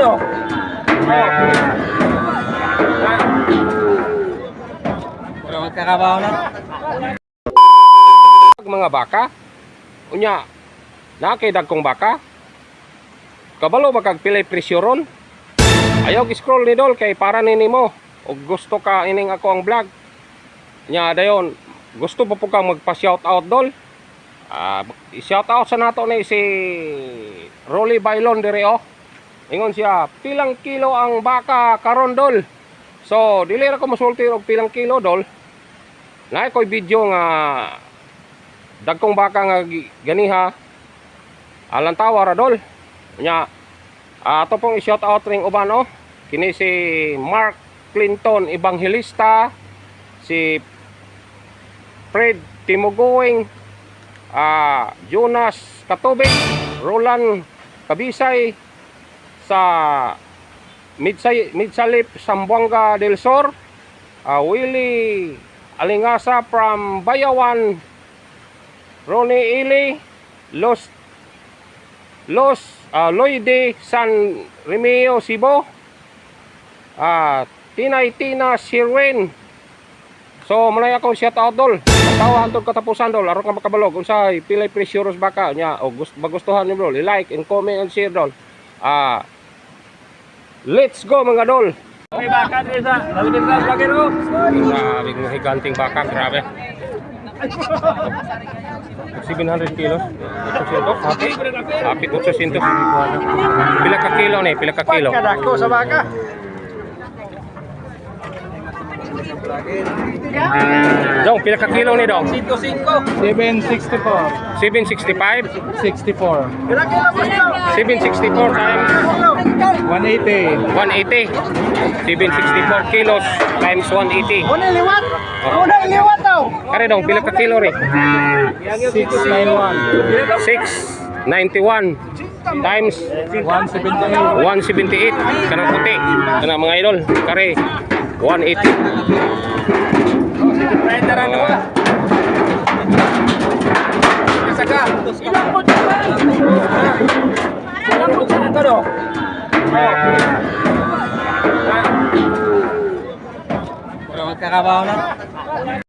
Ano? Para magkakabaho na. Mga baka unya nakidag kong baka kabalo magagpilay presyo ron. Ayaw scroll ni Dol kay para nimo og gusto ka ining ako ang vlog nya dayon gusto po kang magpa-shout out Dol. I-shout out sa nato ni si Rolly Bailon dire oh. Ingon siya pilang kilo ang baka karon Dol. So dili ra ko mosulti og pilang kilo Dol. Naay koy video nga dagkong baka nga ganiha alang tawa ra Dol nya ato pong i-shout out ring uban oh kini si Mark Clinton Evangelista, si Fred Timogoing, Jonas Katubig, Roland Kabisay sa Midsalip Sambuanga del Sur, Willie Alingasa from Bayawan, Ronnie Ili, Loide San Remeo Cebu, Tina Sirwen. So malay akong shout out Dol. Tawa antod katapusan Dol aron ka makabalog unsay pilay presyo ros baka nya o magustuhan niyo Dol. I-like and comment and share Dol. Let's go mga Dol. May baka din sa. Labi din sa vlogger ko. Grabe ng higanting baka, grabe. 700 kilos. 800. Hapit 800. Pila ka kilo ni? Pila ka kilo? Kadako sa baka. Dong, pila ka kilo ni Dong? 105. 764. 765? 64. 764 times 180. 180. 764 kilos times 180. Una liwat. Una liwat daw. Kare Dong, pila ka kilo rin? 691. 691 times 178. 178 kanang puti kanang mga idol kare 180 Rider ano ba? Saka. Ilang po ba? Ilang po ba kado? Para magkakabaho na.